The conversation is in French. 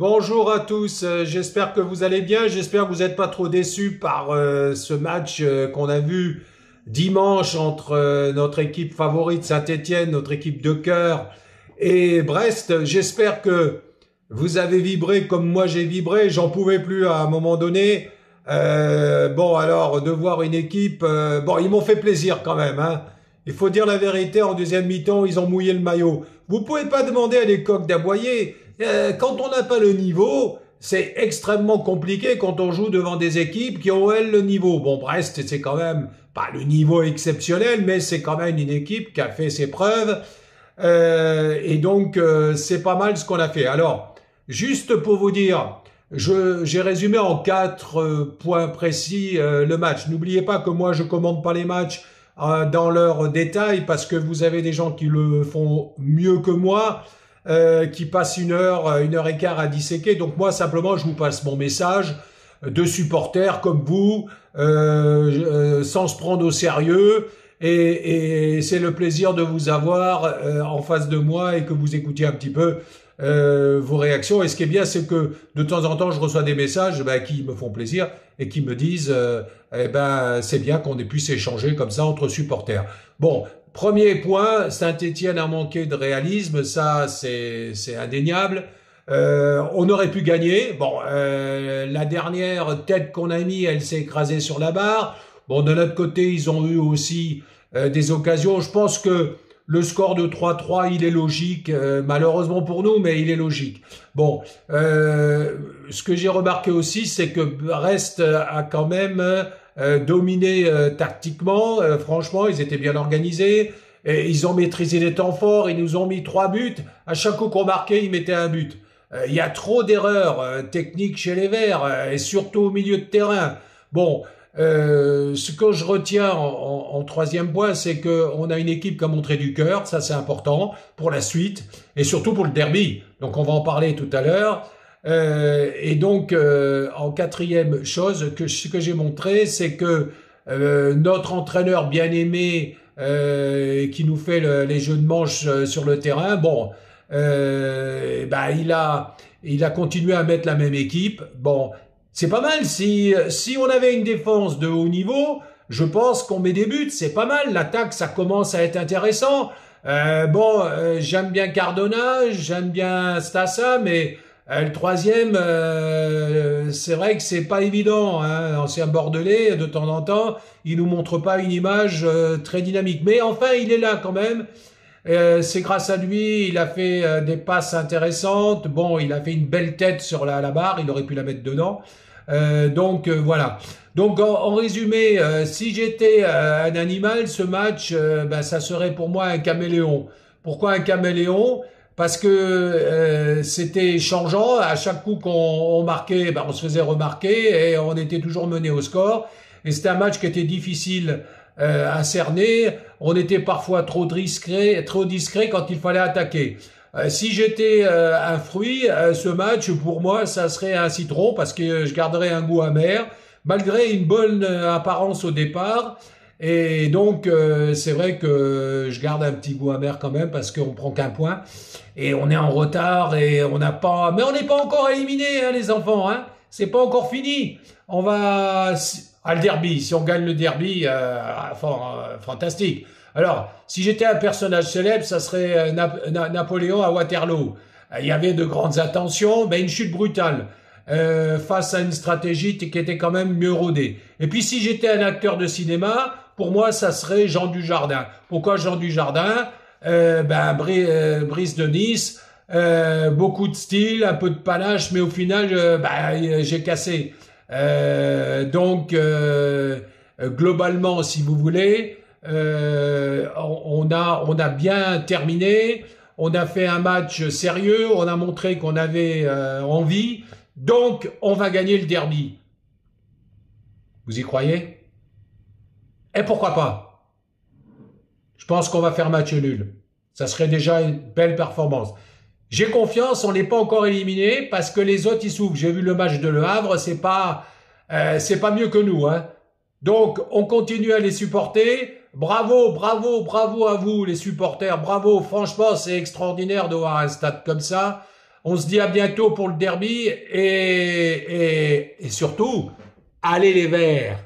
Bonjour à tous, j'espère que vous allez bien, j'espère que vous n'êtes pas trop déçus par ce match qu'on a vu dimanche entre notre équipe favorite Saint-Étienne, notre équipe de cœur et Brest. J'espère que vous avez vibré comme moi j'ai vibré, j'en pouvais plus à un moment donné. Bon alors de voir une équipe, bon ils m'ont fait plaisir quand même, hein. Il faut dire la vérité, en deuxième mi-temps ils ont mouillé le maillot. Vous pouvez pas demander à des coqs d'aboyer. Quand on n'a pas le niveau, c'est extrêmement compliqué quand on joue devant des équipes qui ont, elles, le niveau. Bon, Brest, c'est quand même pas le niveau exceptionnel, mais c'est quand même une équipe qui a fait ses preuves. Et donc, c'est pas mal ce qu'on a fait. Alors, juste pour vous dire, j'ai résumé en 4 points précis le match. N'oubliez pas que moi, je commande pas les matchs dans leurs détails parce que vous avez des gens qui le font mieux que moi. Qui passe une heure et quart à disséquer. Donc moi, simplement, je vous passe mon message de supporters comme vous, sans se prendre au sérieux. Et c'est le plaisir de vous avoir en face de moi et que vous écoutiez un petit peu vos réactions. Et ce qui est bien, c'est que de temps en temps, je reçois des messages qui me font plaisir et qui me disent c'est bien qu'on ait pu s'échanger comme ça entre supporters. Bon, premier point, Saint-Étienne a manqué de réalisme, ça c'est indéniable. On aurait pu gagner. Bon, la dernière tête qu'on a mis, elle s'est écrasée sur la barre. Bon, de notre côté, ils ont eu aussi des occasions. Je pense que le score de 3-3, il est logique, malheureusement pour nous, mais il est logique. Bon, ce que j'ai remarqué aussi, c'est que Brest a quand même dominé tactiquement. Franchement, ils étaient bien organisés. Et ils ont maîtrisé les temps forts. Ils nous ont mis 3 buts. À chaque coup qu'on marquait, ils mettaient un but. Il y a trop d'erreurs techniques chez les Verts, et surtout au milieu de terrain. Bon, ce que je retiens en troisième point, c'est que on a une équipe qui a montré du cœur. Ça, c'est important pour la suite et surtout pour le derby. Donc, on va en parler tout à l'heure. Et donc, en quatrième chose, ce que j'ai montré, c'est que notre entraîneur bien-aimé qui nous fait les jeux de manche sur le terrain, bon, il a continué à mettre la même équipe. Bon, c'est pas mal. Si on avait une défense de haut niveau, je pense qu'on met des buts. C'est pas mal. L'attaque, ça commence à être intéressant. J'aime bien Cardona, j'aime bien Stassa, mais le troisième, c'est vrai que c'est pas évident, hein. Ancien Bordelais, de temps en temps, il nous montre pas une image très dynamique. Mais enfin, il est là quand même. C'est grâce à lui, il a fait des passes intéressantes. Bon, il a fait une belle tête sur la barre, il aurait pu la mettre dedans. Voilà. Donc en résumé, si j'étais un animal, ce match, ça serait pour moi un caméléon. Pourquoi un caméléon? Parce que c'était changeant. À chaque coup qu'on marquait, on se faisait remarquer et on était toujours mené au score. Et c'était un match qui était difficile à cerner. On était parfois trop discret quand il fallait attaquer. Si j'étais un fruit, ce match, pour moi, ça serait un citron parce que je garderais un goût amer, malgré une bonne apparence au départ. Et donc, c'est vrai que je garde un petit goût amer quand même parce qu'on prend qu'un point. Et on est en retard et on n'a pas... Mais on n'est pas encore éliminé, hein, les enfants, hein. C'est pas encore fini. On va... le derby. Si on gagne le derby, fantastique. Alors, si j'étais un personnage célèbre, ça serait Napoléon à Waterloo. Il y avait de grandes attentions, mais une chute brutale face à une stratégie qui était quand même mieux rodée. Et puis, si j'étais un acteur de cinéma, pour moi, ça serait Jean Dujardin. Pourquoi Jean Dujardin? Brice de Nice, beaucoup de style, un peu de panache, mais au final, j'ai cassé. Globalement, si vous voulez, on a bien terminé, on a fait un match sérieux, on a montré qu'on avait envie, donc on va gagner le derby. Vous y croyez? Et pourquoi pas? Je pense qu'on va faire match nul. Ça serait déjà une belle performance. J'ai confiance, on n'est pas encore éliminé parce que les autres ils souffrent. J'ai vu le match de Le Havre, c'est pas mieux que nous, hein. Donc on continue à les supporter. Bravo, bravo, bravo à vous les supporters, bravo. Franchement, c'est extraordinaire de voir un stade comme ça. On se dit à bientôt pour le derby et surtout, allez les Verts!